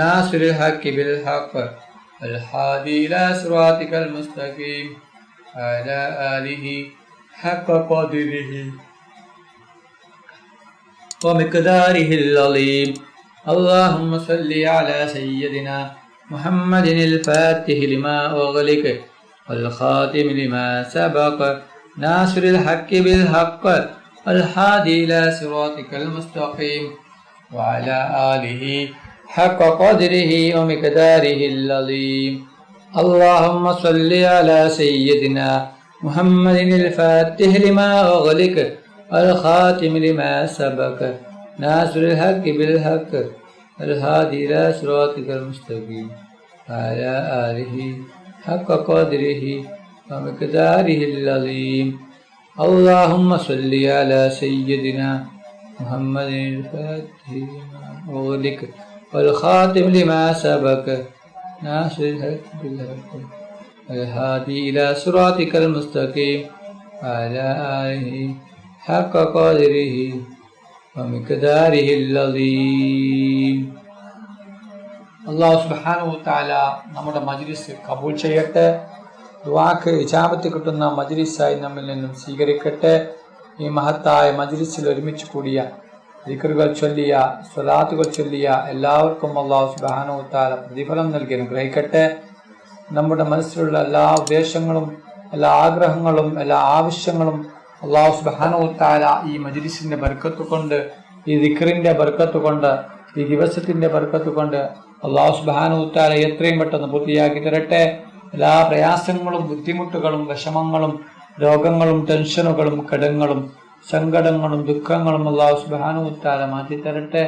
ناصر الحق بالحق الهادي إلى صراطك المستقيم وعلى آله حق قدره ومقداره العظيم. اللهم صل على سيدنا محمد الفاتح لما أغلق والخاتم لما سبق ناصر الحق بالحق الهادي إلى صراطك المستقيم وعلى آله حق قدره ومقداره العظيم. اللهم صل على سيدنا محمد الفاتح لما أغلق والخاتم لما سبق ناصر الحق بالحق الهادي إلى صراطك المستقيم وعلى آله حق قدره ومقداره العظيم. اللهم صل على سيدنا محمد الفاتح لما أغلق والخاتم لما سبق ناصر الحق بالحق الهادي إلى صراطك المستقيم وعلى آله حق قدره ومقداره العظيم. അല്ലാഹു സുബ്ഹാനഹു വ തആല നമ്മുടെ മജ്ലിസ് കബൂൽ ചെയ്യട്ടെ. ദുആക്ക് ഇജാബത്ത് കിട്ടുന്ന മജ്ലിസായി നമ്മിൽ നിന്നും സ്വീകരിക്കട്ടെ. ഈ മഹത്തായ മജ്ലിസിൽ ഒരുമിച്ച് കൂടിയ ദിക്റുകൾ ചൊല്ലിയ സ്വലാത്തുകൾ ചൊല്ലിയ എല്ലാവർക്കും അല്ലാഹു സുബ്ഹാനഹു വ തആല പ്രതിഫലം നൽകി അനുഗ്രഹിക്കട്ടെ. നമ്മുടെ മനസ്സിലുള്ള എല്ലാ ഉദ്ദേശങ്ങളും എല്ലാ ആഗ്രഹങ്ങളും എല്ലാ ആവശ്യങ്ങളും അല്ലാഹു സുബ്ഹാനഹു വ തആല ഈ മജ്ലിസിന്റെ ബർക്കത്ത് കൊണ്ട് ഈ ദിക്റിന്റെ ബർക്കത്ത് കൊണ്ട് ഈ ദിവസത്തിന്റെ ബർക്കത്ത് കൊണ്ട് അല്ലാഹു സുബ്ഹാനഹു വ തആല എത്രയും പെട്ടെന്ന് പൂർത്തിയാക്കി തരട്ടെ. എല്ലാ പ്രയാസങ്ങളും ബുദ്ധിമുട്ടുകളും വിഷമങ്ങളും രോഗങ്ങളും ടെൻഷനുകളും കടങ്ങളും സങ്കടങ്ങളും ദുഃഖങ്ങളും അല്ലാഹു സുബ്ഹാനഹു വ തആല മാറ്റി തരട്ടെ.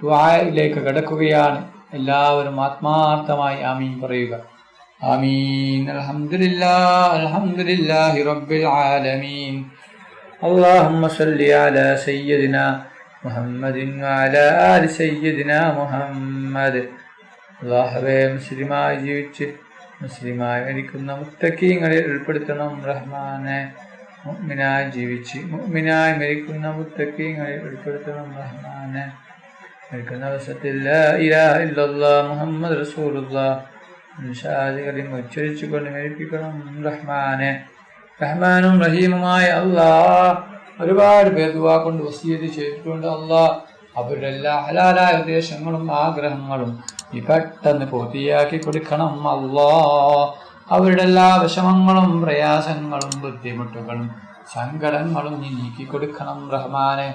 ദുആയിലേക്ക് കടക്കുകയാണ്. എല്ലാവരും ആത്മാർത്ഥമായി ആമീൻ പറയുക. ആമീൻ. അൽഹംദുലില്ലാഹ് അൽഹംദുലില്ലാഹി റബ്ബിൽ ആലമീൻ. അല്ലാഹുമ്മ സല്ലി അലാ സയ്യിദിനാ മുഹമ്മദിൻ വഅലാ ആലി സയ്യിദിനാ മുഹമ്മദ്. അല്ലാഹുവേ, മുസ്ലിമായി ജീവിച്ച് മുസ്ലിമായി മരിക്കുന്ന മുത്തഖീങ്ങളിൽ ഉൾപ്പെടുത്തണം റഹ്മാനെ. മുഅ്മിനായി ജീവിച്ച് മുഅ്മിനായി മരിക്കുന്ന മുത്തഖീങ്ങളിൽ ഉൾപ്പെടുത്തണം റഹ്മാനെ. മരിക്കുന്ന അവസരത്തിൽ ലാ ഇലാഹ ഇല്ലല്ലാഹ് മുഹമ്മദ് റസൂലുള്ളാഹ് ഷഹാദത്തുകളിൽ ഉച്ചരിച്ചുകൊണ്ട് മരിപ്പിക്കണം റഹ്മാനെ. റഹ്മാനും റഹീമുമായ അല്ലാഹ്, ഒരുപാട് പേർ ദുആ കൊണ്ട് വസിയത്ത് ചെയ്തിട്ടുണ്ട് അല്ലാഹ്. അവരുടെ എല്ലാ ഹലാലായ ഉദ്ദേശങ്ങളും ആഗ്രഹങ്ങളും നീ പെട്ടെന്ന് പൂർത്തിയാക്കി കൊടുക്കണം അല്ലാഹ്. അവരുടെ എല്ലാ വിഷമങ്ങളും പ്രയാസങ്ങളും ബുദ്ധിമുട്ടുകളും സങ്കടങ്ങളും നീ നീക്കി കൊടുക്കണം റഹ്മാനെ.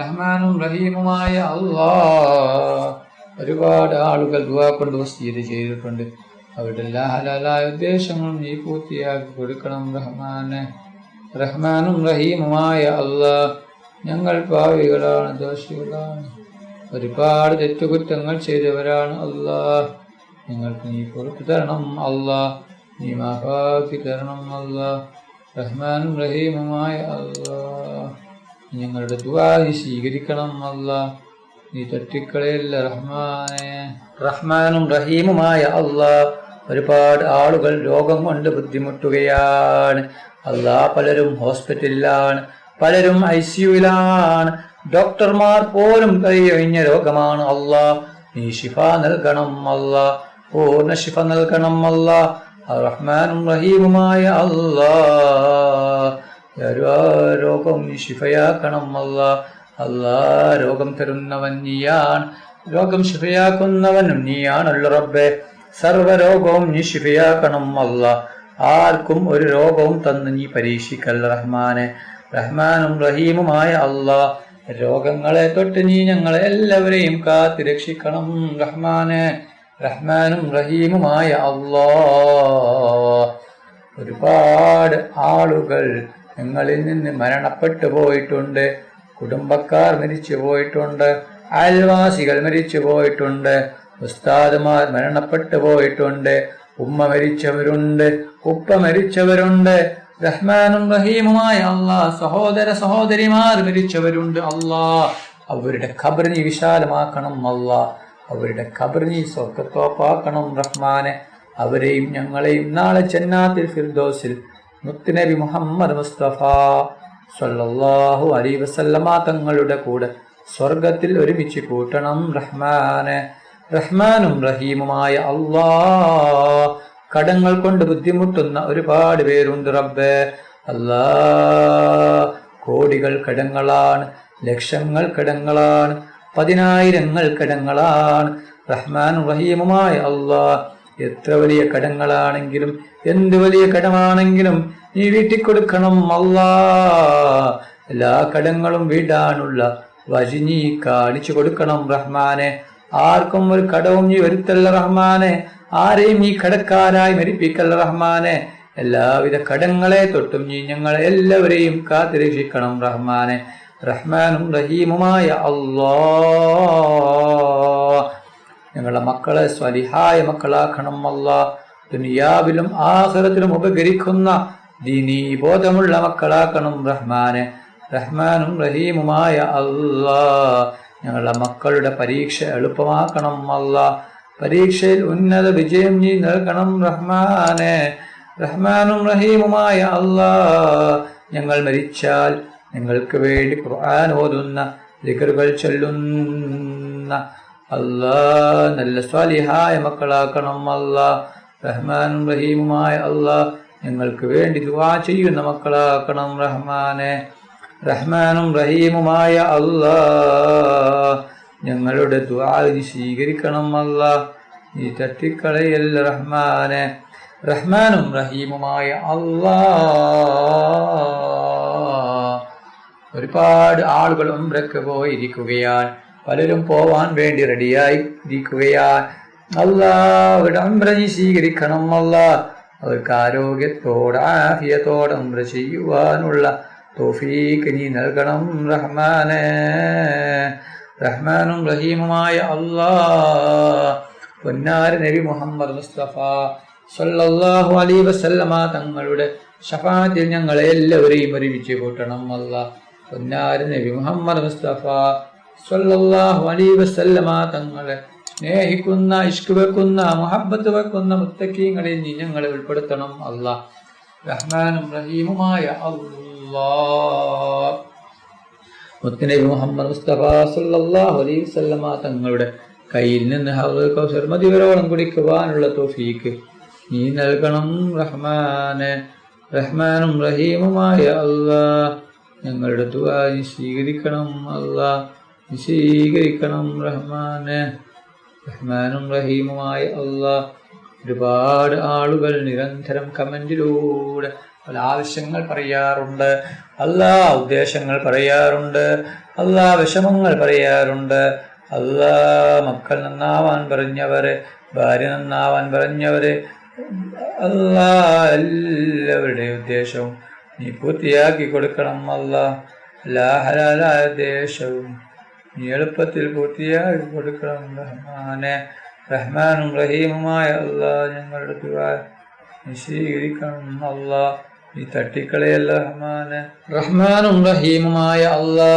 റഹ്മാനും റഹീമുമായ അല്ലാഹ്, ഒരുപാട് ആളുകൾ ദുആ കൊണ്ട് വസിയത്ത് ചെയ്തിട്ടുണ്ട്. അവരുടെ എല്ലാ ഹലാലായ ഉദ്ദേശങ്ങളും നീ പൂർത്തിയാക്കി കൊടുക്കണം റഹ്മാനെ. റഹ്മാനും റഹീമുമായ അല്ലാഹ്, ഞങ്ങൾ പാവികളാണ്, ദോഷികളാണ്, ഒരുപാട് തെറ്റുകുറ്റങ്ങൾ ചെയ്തവരാണ് അല്ലാഹ്. ഞങ്ങൾക്ക് നീ പുറത്തു തരണം അല്ലാഹ്, നീ മാഫാക്കി തരണം അല്ലാഹ്. റഹ്മാനും റഹീമുമായ അല്ലാഹ്, ഞങ്ങളുടെ ദുആ നീ സ്വീകരിക്കണം അല്ലാഹ്, നീ തട്ടിക്കളയല്ല റഹ്മാനെ. റഹ്മാനും റഹീമുമായ അല്ലാഹ്, ഒരുപാട് ആളുകൾ രോഗം കൊണ്ട് ബുദ്ധിമുട്ടുകയാണ് അല്ലാഹ്. പലരും ഹോസ്പിറ്റലിലാണ്, പലരും ICUവിലാണ്. ഡോക്ടർമാർ പോലും കൈയൊഴിഞ്ഞ രോഗമാണ് അല്ലാഹ്. നീ ശിഫ നൽകണം അല്ലാഹ്, പൂർണ്ണ ശിഫ നൽകണം അല്ലാഹ്. റഹ്മാനും റഹീമുമായ അല്ലാഹ്, രോഗം നീ ശിഫയാക്കണം അല്ലാഹ്. അല്ലാഹ്, രോഗം തരുന്നവൻ നീയാണ്, രോഗം ശിഫയാക്കുന്നവനും നീയാണല്ലോ റബ്ബേ. സർവ്വരോഗവും നീ ശിഫയാക്കണം അല്ലാഹ്. ആർക്കും ഒരു രോഗവും തന്ന് നീ പരീക്ഷിക്കല്ല റഹ്മാനെ. റഹ്മാനും റഹീമുമായ അല്ലാഹ്, രോഗങ്ങളെ തൊട്ട് നീ ഞങ്ങളെ എല്ലാവരെയും കാത്ത് രക്ഷിക്കണം റഹ്മാനെ. റഹ്മാനും റഹീമുമായ അല്ലാഹ്, ഒരുപാട് ആളുകൾ ഞങ്ങളിൽ നിന്ന് മരണപ്പെട്ടു പോയിട്ടുണ്ട്. കുടുംബക്കാർ മരിച്ചു പോയിട്ടുണ്ട്, അയൽവാസികൾ മരിച്ചു പോയിട്ടുണ്ട്, ഉസ്താദുമാർ മരണപ്പെട്ടു പോയിട്ടുണ്ട്, ഉമ്മ മരിച്ചവരുണ്ട്, ഉപ്പ മരിച്ചവരുണ്ട്. റഹ്മാനും റഹീമുമായ അല്ലാഹ്, സഹോദര സഹോദരിമാർ മരിച്ചവരുണ്ട് അല്ലാഹ്. അവരുടെ ഖബർ നീ വിശാലമാക്കണം അല്ലാഹ്, അവരുടെ ഖബർ നീ സ്വർഗ്ഗത്തോപ്പാക്കണം റഹ്മാനെ. അവരെയും ഞങ്ങളെയും നാളെ ജന്നാത്തുൽ ഫിർദൗസിൽ മുത്തുനബി മുഹമ്മദ് മുസ്തഫ സ്വല്ലല്ലാഹു അലൈഹി വസല്ലമ തങ്ങളുടെ കൂടെ സ്വർഗത്തിൽ ഒരുമിച്ച് കൂട്ടണം റഹ്മാനെ. റഹ്മാനും റഹീമുമായ അല്ലാ, കടങ്ങൾ കൊണ്ട് ബുദ്ധിമുട്ടുന്ന ഒരുപാട് പേരുണ്ട് റബ്ബേ. അല്ലാ, കോടികൾ കടങ്ങളാണ്, ലക്ഷങ്ങൾ കടങ്ങളാണ്, 10,000 കടങ്ങളാണ്. റഹ്മാനും റഹീമുമായ അല്ലാ, എത്ര വലിയ കടങ്ങളാണെങ്കിലും എന്ത് വലിയ കടമാണെങ്കിലും നീ വീട്ടിൽ കൊടുക്കണം അല്ലാ. എല്ലാ കടങ്ങളും വീടാനുള്ള വഴി നീ കാണിച്ചു കൊടുക്കണം റഹ്മാനെ. ആർക്കും ഒരു കടവും നീ വരുത്തല്ല റഹ്മാനെ. ആരെയും നീ കടക്കാരായി മരിപ്പിക്കല്ല റഹ്മാനെ. എല്ലാവിധ കടങ്ങളെ തൊട്ടും നീ ഞങ്ങളെ എല്ലാവരെയും കാത്തുരക്ഷിക്കണം റഹ്മാനെ. റഹ്മാനും റഹീമുമായ അല്ലാ, ഞങ്ങളുടെ മക്കളെ സ്വലിഹായ മക്കളാക്കണം അല്ലാ. ദുനിയാവിലും ആഖിറത്തിലും ഉപകരിക്കുന്ന ദീനീ ബോധമുള്ള മക്കളാക്കണം റഹ്മാനെ. റഹ്മാനും റഹീമുമായ അല്ലാ, ഞങ്ങളുടെ മക്കളുടെ പരീക്ഷ എളുപ്പമാക്കണം അല്ലാ. പരീക്ഷയിൽ ഉന്നത വിജയം നീ നൽകണം റഹ്മാനെ. റഹ്മാനും റഹീമുമായ അല്ലാ, ഞങ്ങൾ മരിച്ചാൽ ഞങ്ങൾക്ക് വേണ്ടി ഖുർആൻ ഓതുന്ന, ദിക്റുകൾ ചൊല്ലുന്ന അല്ലാ നല്ല സ്വാലിഹായ മക്കളാക്കണം അല്ലാ. റഹ്മാനും റഹീമുമായ അല്ലാ, ഞങ്ങൾക്ക് വേണ്ടി ദുആ ചെയ്യുന്ന മക്കളാക്കണം റഹ്മാനെ. റഹ്മാനും റഹീമുമായ അല്ലാ, ഞങ്ങളുടെ ദുആ നീ സ്വീകരിക്കണം അല്ലാ. നീ തട്ടിക്കളയല്ല റഹ്മാനെ. റഹ്മാനും റഹീമുമായ അല്ലാ, ഒരുപാട് ആളുകൾ ഉംറയ്ക്ക് പോയിരിക്കുകയാണ്. പലരും പോവാൻ വേണ്ടി റെഡിയായി ഇരിക്കുകയാണ്. അല്ലാ, അവരുടെ ഉംറ നീ സ്വീകരിക്കണം അല്ലാ. അവർക്ക് ആരോഗ്യത്തോടെ ആഫിയത്തോടെ ഉംറ ചെയ്യുവാനുള്ള തൗഫീഖ് നീ നൽകണം റഹ്മാനെ. റഹ്മാനും റഹീമുമായ അല്ലാ, പൊന്നാര നബി മുഹമ്മദ് മുസ്തഫ സല്ലല്ലാഹു അലൈഹി വസല്ലമ തങ്ങളുടെ ശഫാഅത്തിൽ ഞങ്ങളെ എല്ലാവരെയും ഒരുമിച്ച് കൂട്ടണം അല്ലാ. പൊന്നാര നബി മുഹമ്മദ് മുസ്തഫ സല്ലല്ലാഹു അലൈഹി വസല്ലമ തങ്ങളെ സ്നേഹിക്കുന്ന, ഇഷ്ക് വെക്കുന്ന, മുഹബ്ബത്ത് വെക്കുന്ന മുത്തഖീങ്ങളിൽ നീ ഞങ്ങളെ ഉൾപ്പെടുത്തണം അല്ലാ. റഹ്മാനും റഹീമുമായ അല്ലാ, മുത്തുനബി മുഹമ്മദ് മുസ്തഫ സല്ലല്ലാഹു അലൈഹി വസല്ലമ തങ്ങളുടെ കയ്യിൽ നിന്ന് ഹൗദുൽ കൗസർ മതിവരോളം കുടിക്കുവാനുള്ള തൗഫീഖ് നീ നൽകണം റഹ്മാനെ. റഹ്മാനും റഹീമുമായ അല്ലാ, ഞങ്ങളുടെ ദുആ നീ സ്വീകരിക്കണം അല്ലാ. നീ സ്വീകരിക്കണം റഹ്മാനെ. റഹ്മാനും റഹീമുമായ അല്ലാ, ഒരുപാട് ആളുകൾ നിരന്തരം കമന്റിലൂടെ പല ആവശ്യങ്ങൾ പറയാറുണ്ട് അല്ലാ, ഉദ്ദേശങ്ങൾ പറയാറുണ്ട് അല്ലാ, വിഷമങ്ങൾ പറയാറുണ്ട് അല്ലാ. മക്കൾ നന്നാവാൻ പറഞ്ഞവര്, ഭാര്യ നന്നാവാൻ പറഞ്ഞവര് അല്ലാ, എല്ലാവരുടെയും ഉദ്ദേശവും നീ പൂർത്തിയാക്കി കൊടുക്കണം അല്ലാ. എല്ലാ ഹലാലായ ഉദ്ദേശവും നീ എളുപ്പത്തിൽ പൂർത്തിയാക്കി കൊടുക്കണം റഹ്മാനെ. റഹ്മാനും റഹീമുമായ അല്ലാ, ഞങ്ങളുടെ ദുആ നീ സ്വീകരിക്കണം അല്ലാ. നീ തട്ടിക്കളയല്ല റഹ്മാനെ. റഹ്മാനും റഹീമുമായ അല്ലാ,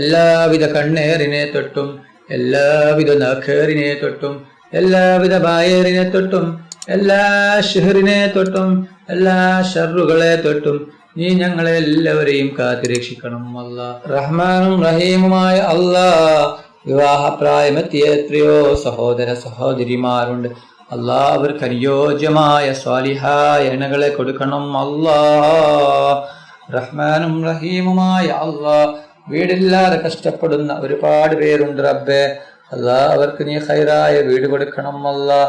എല്ലാവിധ കണ്ണേറിനെ തൊട്ടും, എല്ലാവിധ നഖേറിനെ തൊട്ടും, എല്ലാവിധ ബായേറിനെ തൊട്ടും, എല്ലാ ഷിഹറിനെ തൊട്ടും, എല്ലാ ഷർറുകളെ തൊട്ടും നീ ഞങ്ങളെ എല്ലാവരെയും കാത്തുരക്ഷിക്കണം അല്ലാ. റഹ്മാനും റഹീമുമായ അല്ലാ, വിവാഹപ്രായമെത്തിയ എത്രയോ സഹോദര സഹോദരിമാരുണ്ട് അല്ലാ. അവർക്ക് അനുയോജ്യമായ സ്വാലിഹായ ഇണകളെ കൊടുക്കണം അല്ലാ. റഹ്മാനും റഹീമുമായ അല്ലാ, വീടില്ലാതെ കഷ്ടപ്പെടുന്ന ഒരുപാട് പേരുണ്ട് റബ്ബേ. അല്ലാ, അവർക്ക് നീ ഖൈറായ വീട് കൊടുക്കണം അല്ലാ.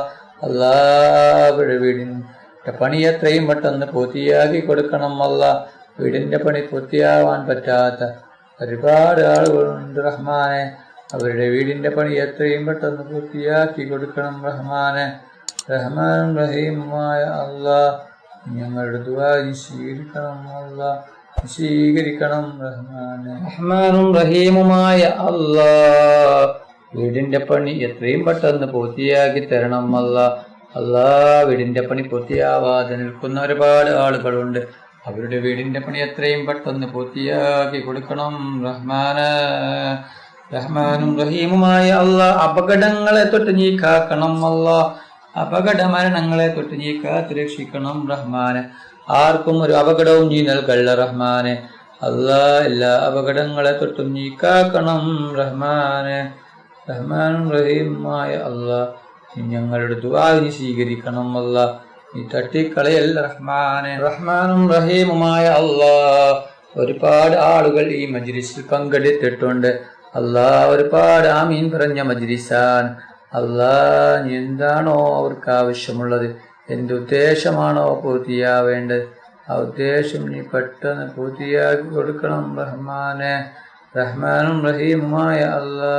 അല്ലാ, അവരുടെ വീടിന്റെ പണി എത്രയും പെട്ടെന്ന് പൂർത്തിയാക്കി കൊടുക്കണം അല്ലാ. വീടിന്റെ പണി പൂർത്തിയാവാൻ പറ്റാത്ത ഒരുപാട് ആളുകളുണ്ട് റഹ്മാനെ. അവരുടെ വീടിന്റെ പണി എത്രയും പെട്ടെന്ന് പൂർത്തിയാക്കി കൊടുക്കണം റഹ്മാനെ. റഹ്മാനും റഹീമുമായ അല്ലാ, ഞങ്ങളുടെ ദുആ നീ സ്വീകരിക്കണം അല്ലാ. സ്വീകരിക്കണം റഹ്മാനെ. റഹ്മാനും റഹീമുമായ അല്ലാ, വീടിന്റെ പണി എത്രയും പെട്ടെന്ന് പൂർത്തിയാക്കി തരണം അല്ലാ. അല്ലാ, വീടിന്റെ പണി പൂർത്തിയാവാതെ നിൽക്കുന്ന ഒരുപാട് ആളുകളുണ്ട്. അവരുടെ വീടിന്റെ പണി എത്രയും പെട്ടെന്ന് പൂർത്തിയാക്കി കൊടുക്കണം റഹ്മാനെ. റഹ്മാനും റഹീമുമായ അല്ലാ, അപകടങ്ങളെ തൊട്ട് നീ കാക്കണം അല്ലാ. അപകട മരണങ്ങളെ തൊട്ട് നീ കാത്തുരക്ഷിക്കണം റഹ്മാനെ. ആർക്കും ഒരു അപകടവും നീ നൽകല്ല റഹ്മാനെ. അല്ലാ എല്ലാ അപകടങ്ങളെ തൊട്ടും നീ കാക്കണം റഹ്മാനെ. റഹ്മാനും റഹീമായ അല്ലാ നീ ഞങ്ങളുടെ ദുആ നീ സ്വീകരിക്കണം അല്ലാ, നീ തട്ടിക്കളയല്ല റഹ്മാനെ. റഹ്മാനും റഹീമുമായ അല്ലാ ഒരുപാട് ആളുകൾ ഈ മജ്ലിസിൽ പങ്കെടുത്തിട്ടുണ്ട് അല്ലാ, ഒരുപാട് ആമീൻ പറഞ്ഞ മജ്ലിസാൻ അല്ലാ. നീ എന്താണോ അവർക്ക് ആവശ്യമുള്ളത്, എന്തുദ്ദേശമാണോ പൂർത്തിയാവേണ്ടത്, ആ ഉദ്ദേശം നീ പെട്ടെന്ന് പൂർത്തിയാക്കി കൊടുക്കണം റഹ്മാനെ. റഹ്മാനും റഹീമുമായ അല്ലാ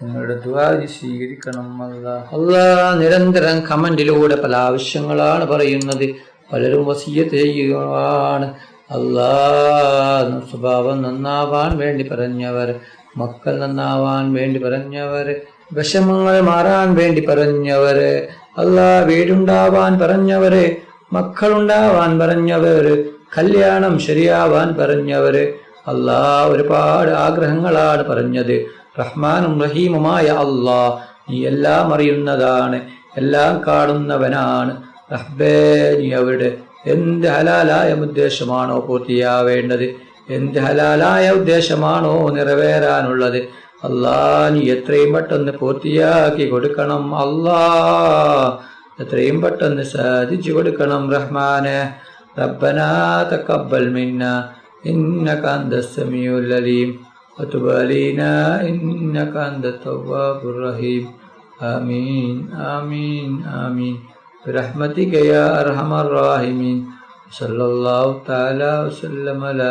നിങ്ങളുടെ ദുആ സ്വീകരിക്കണം അല്ലാ. അല്ലാ നിരന്തരം കമന്റിലൂടെ പല ആവശ്യങ്ങളാണ് പറയുന്നത്, പലരും വസിയ്യത്ത് ചെയ്യുകയാണ് അല്ലാ. സ്വഭാവം നന്നാവാൻ വേണ്ടി പറഞ്ഞവർ, മക്കൾ നന്നാവാൻ വേണ്ടി പറഞ്ഞവർ, വിഷമങ്ങൾ മാറാൻ വേണ്ടി പറഞ്ഞവര് അല്ലാ, വീടുണ്ടാവാൻ പറഞ്ഞവര്, മക്കളുണ്ടാവാൻ പറഞ്ഞവര്, കല്യാണം ശരിയാവാൻ പറഞ്ഞവര് അല്ലാ, ഒരുപാട് ആഗ്രഹങ്ങളാണ് പറഞ്ഞത്. റഹ്മാനും റഹീമുമായ അല്ലാ നീ എല്ലാം അറിയുന്നതാണ്, എല്ലാം കാണുന്നവനാണ് റബ്ബേ. നീ അവിടെ എന്ത് ഹലാലായ ഉദ്ദേശമാണോ പൂർത്തിയാവേണ്ടത്, എന്ത് ഹലാലായ ഉദ്ദേശമാണോ നിറവേറാനുള്ളത് അല്ലാ, നീ എത്രയും പെട്ടെന്ന് പൂർത്തിയാക്കി കൊടുക്കണം അല്ലാ, എത്രയും പെട്ടെന്ന് സാധിച്ചു കൊടുക്കണം റഹ്മാനെ. റബ്ബനാ തഖബ്ബൽ മിന്നാ ഇന്നക അന്തസ് സമീഉൽ അലീം വതുബ് അലൈനാ ഇന്നക അന്തത് തവ്വാബുർ റഹീം. ആമീൻ ആമീൻ ആമീൻ برحمتك يا أرحم الراحمين. صلى الله تعالى وسلم على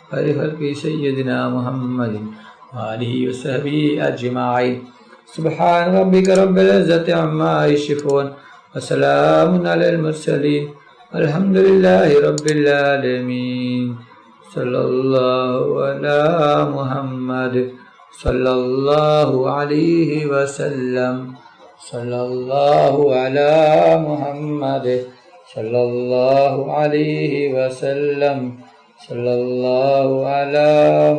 خير خلق سيدنا محمد وآله وصحبه أجمعين. سبحان ربك رب العزة عما يصفون وسلام على المرسلين والحمد لله رب العالمين. صلى الله على محمد صلى الله عليه وسلم. صلى الله على محمد صلى الله عليه وسلم. صلى الله على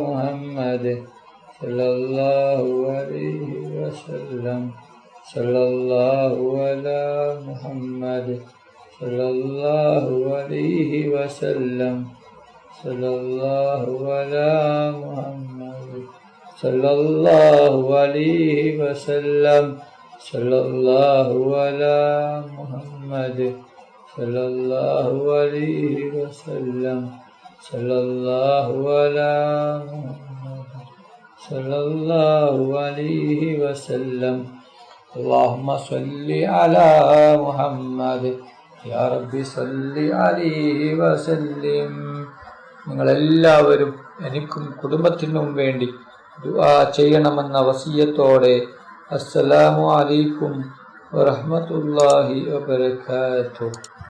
محمد صلى الله عليه وسلم. صلى الله على محمد صلى الله عليه وسلم. صلى الله على محمد صلى الله عليه وسلم. صلى الله على محمد صلى الله عليه وسلم. صلى الله على محمد صلى الله عليه وسلم. اللهم صل على محمد يا ربي صل عليه وسلم. നിങ്ങളെല്ലാവരും എനിക്കും കുടുംബത്തിനും വേണ്ടി ദുആ ചെയ്യണമെന്ന വസിയത്തോടെ അസ്സലാമു അലൈക്കും വറഹ്മത്തുള്ളാഹി വബറകാതുഹു.